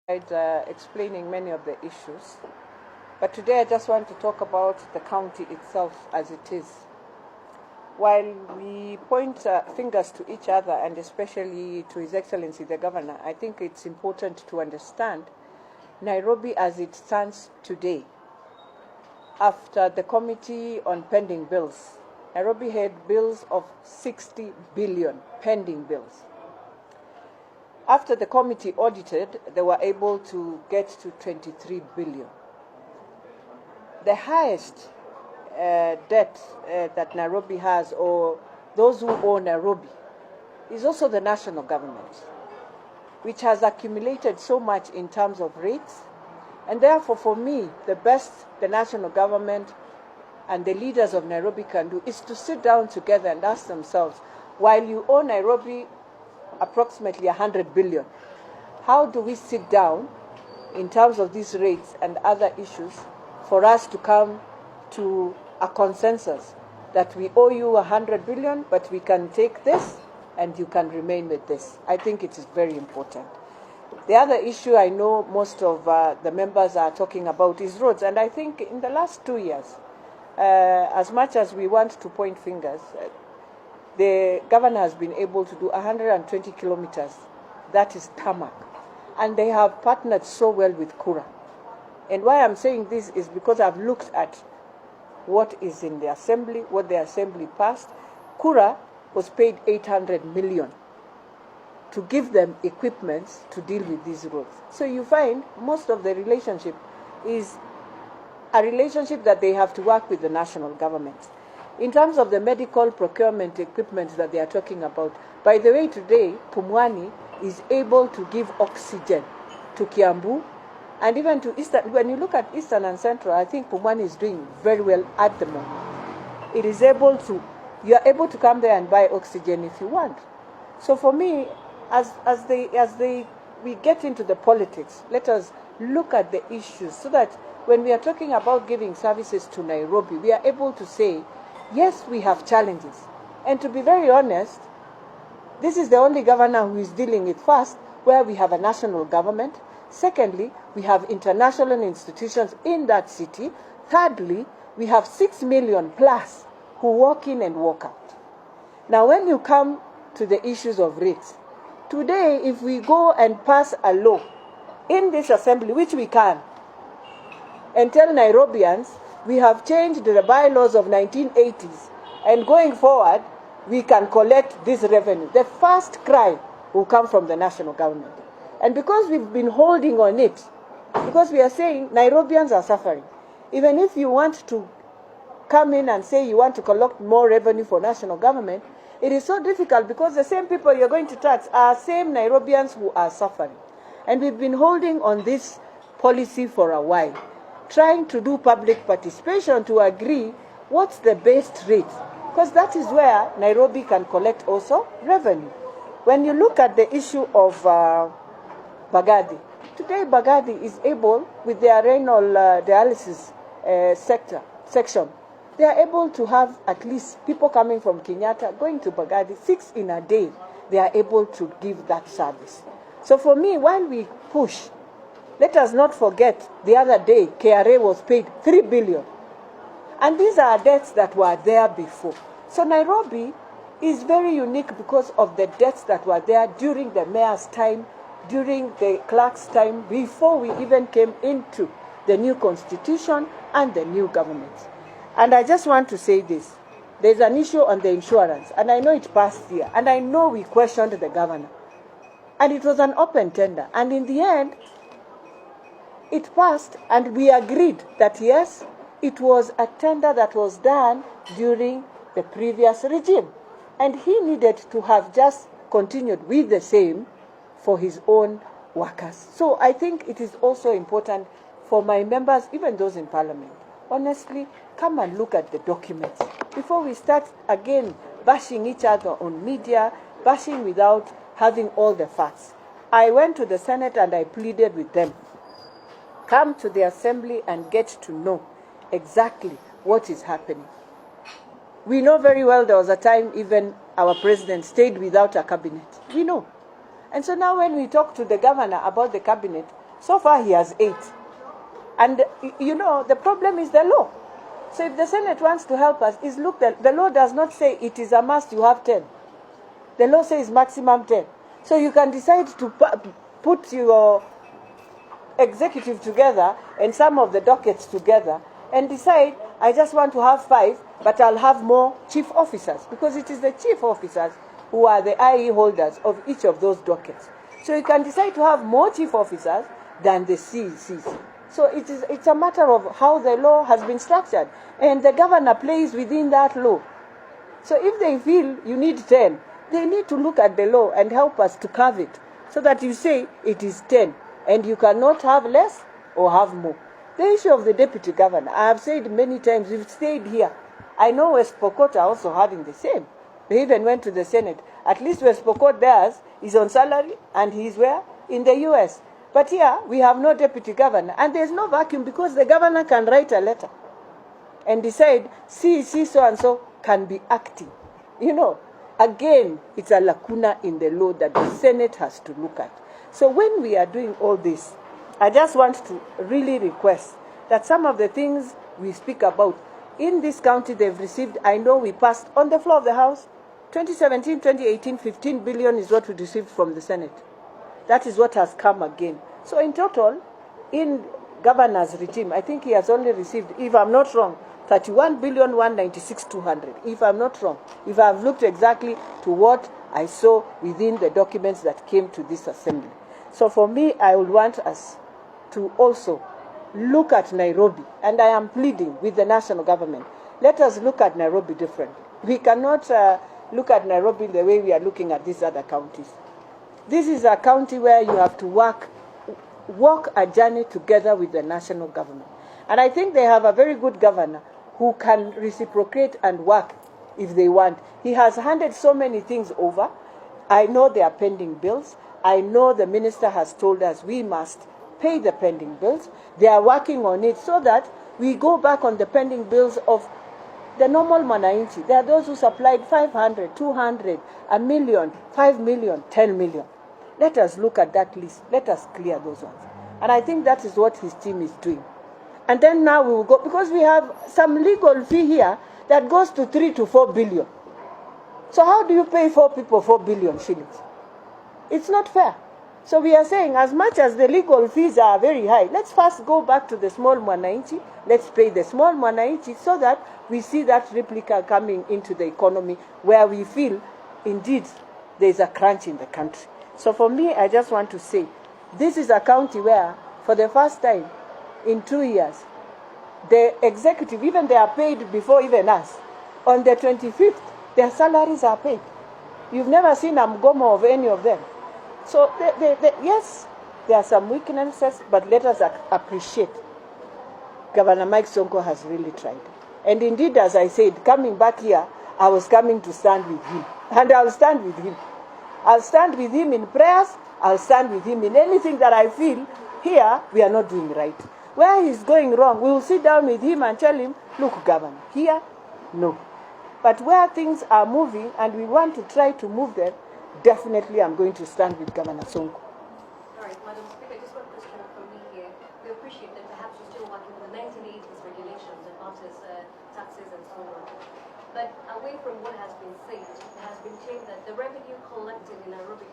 Explaining many of the issues. But today I just want to talk about the county itself as it is. While we point fingers to each other, and especially to His Excellency the Governor, I think it's important to understand Nairobi as it stands today. After the Committee on Pending Bills, Nairobi had bills of 60 billion pending bills. After the committee audited, they were able to get to 23 billion. The highest debt that Nairobi has, or those who owe Nairobi, is also the national government, which has accumulated so much in terms of rates. And therefore, for me, the best the national government and the leaders of Nairobi can do is to sit down together and ask themselves, while you owe Nairobi approximately 100 billion, how do we sit down in terms of these rates and other issues for us to come to a consensus that we owe you 100 billion, but we can take this and you can remain with this? I think it is very important. The other issue I know most of the members are talking about is roads, and I think in the last 2 years, as much as we want to point fingers, the governor has been able to do 120 kilometers. That is tarmac. And they have partnered so well with Kura. And why I'm saying this is because I've looked at what is in the assembly, what the assembly passed. Kura was paid 800 million to give them equipments to deal with these roads. So you find most of the relationship is a relationship that they have to work with the national government. In terms of the medical procurement equipment that they are talking about, by the way, today, Pumwani is able to give oxygen to Kiambu and even to Eastern. When you look at Eastern and Central, I think Pumwani is doing very well at the moment. It is able to, you are able to come there and buy oxygen if you want. So for me, as we get into the politics, let us look at the issues so that when we are talking about giving services to Nairobi, we are able to say, yes, we have challenges. And to be very honest, this is the only governor who is dealing with first, where we have a national government. Secondly, we have international institutions in that city. Thirdly, we have 6 million plus who walk in and walk out. Now, when you come to the issues of rates, today, if we go and pass a law in this assembly, which we can, and tell Nairobians, we have changed the bylaws of 1980s, and going forward, we can collect this revenue. The first cry will come from the national government. And because we've been holding on it, because we are saying Nairobians are suffering, even if you want to come in and say you want to collect more revenue for national government, it is so difficult because the same people you're going to tax are same Nairobians who are suffering. And we've been holding on this policy for a while, trying to do public participation to agree what's the best rate, because that is where Nairobi can collect also revenue. When you look at the issue of Bagadi, today Bagadi is able, with their renal dialysis section, they are able to have at least people coming from Kenyatta going to Bagadi 6 in a day. They are able to give that service. So for me, while we push, let us not forget the other day, KRA was paid 3 billion. And these are debts that were there before. So Nairobi is very unique because of the debts that were there during the mayor's time, during the clerk's time, before we even came into the new constitution and the new government. And I just want to say this. There's an issue on the insurance, and I know it passed here, and I know we questioned the governor. And it was an open tender. And in the end, it passed, and we agreed that yes, it was a tender that was done during the previous regime. And he needed to have just continued with the same for his own workers. So I think it is also important for my members, even those in parliament, honestly, come and look at the documents before we start again bashing each other on media, bashing without having all the facts. I went to the Senate and I pleaded with them. Come to the assembly and get to know exactly what is happening. We know very well there was a time even our president stayed without a cabinet. We know. And so now when we talk to the governor about the cabinet, So far he has 8. And you know, the problem is the law. So if the Senate wants to help us, is look, the law does not say it is a must you have 10. The law says maximum 10. So you can decide to put your executive together and some of the dockets together and decide, I just want to have 5, but I'll have more chief officers, because it is the chief officers who are the IE holders of each of those dockets. So you can decide to have more chief officers than the CECs. So it's a matter of how the law has been structured, and the governor plays within that law. So if they feel you need 10, they need to look at the law and help us to carve it, so that you say it is 10, and you cannot have less or have more. The issue of the deputy governor, I have said many times, we've stayed here. I know West Pokot are also having the same. They even went to the Senate. At least West Pokot, theirs is on salary, and he's where? In the US. But here, we have no deputy governor, and there's no vacuum, because the governor can write a letter and decide, see, so-and-so can be acting. You know, again, it's a lacuna in the law that the Senate has to look at. So when we are doing all this, I just want to really request that some of the things we speak about, in this county they've received, I know we passed on the floor of the House, 2017, 2018, 15 billion is what we received from the Senate. That is what has come again. So in total, in governor's regime, I think he has only received, if I'm not wrong, 31,196,200, if I'm not wrong, if I've looked exactly to what I saw within the documents that came to this assembly. So for me, I would want us to also look at Nairobi, and I am pleading with the national government, let us look at Nairobi differently. We cannot look at Nairobi the way we are looking at these other counties. This is a county where you have to walk a journey together with the national government. And I think they have a very good governor who can reciprocate and work if they want. He has handed so many things over. I know they are pending bills. I know the minister has told us we must pay the pending bills. They are working on it so that we go back on the pending bills of the normal mwananchi. There are those who supplied 500, 200, a million, 5 million, 10 million. Let us look at that list. Let us clear those ones. And I think that is what his team is doing. And then now we will go, because we have some legal fee here that goes to 3 to 4 billion. So how do you pay 4 people 4 billion shillings? It's not fair. So we are saying, as much as the legal fees are very high, let's first go back to the small mwananchi. Let's pay the small mwananchi so that we see that replica coming into the economy where we feel, indeed, there's a crunch in the country. So for me, I just want to say, this is a county where, for the first time in 2 years, the executive, even they are paid before even us. On the 25th, their salaries are paid. You've never seen a mgomo of any of them. So yes, there are some weaknesses, but let us appreciate Governor Mike Sonko has really tried. And indeed, as I said, coming back here, I was coming to stand with him. And I'll stand with him. I'll stand with him in prayers. I'll stand with him in anything that I feel here we are not doing right. Where he's going wrong, we will sit down with him and tell him, look, Governor, here, no. But where things are moving and we want to try to move them, definitely I'm going to stand with Governor Sonko. All right, Madam Speaker, just one question from me here. We appreciate that perhaps you're still working with the 1980s regulations about taxes and so on. But away from what has been said, it has been claimed that the revenue collected in Nairobi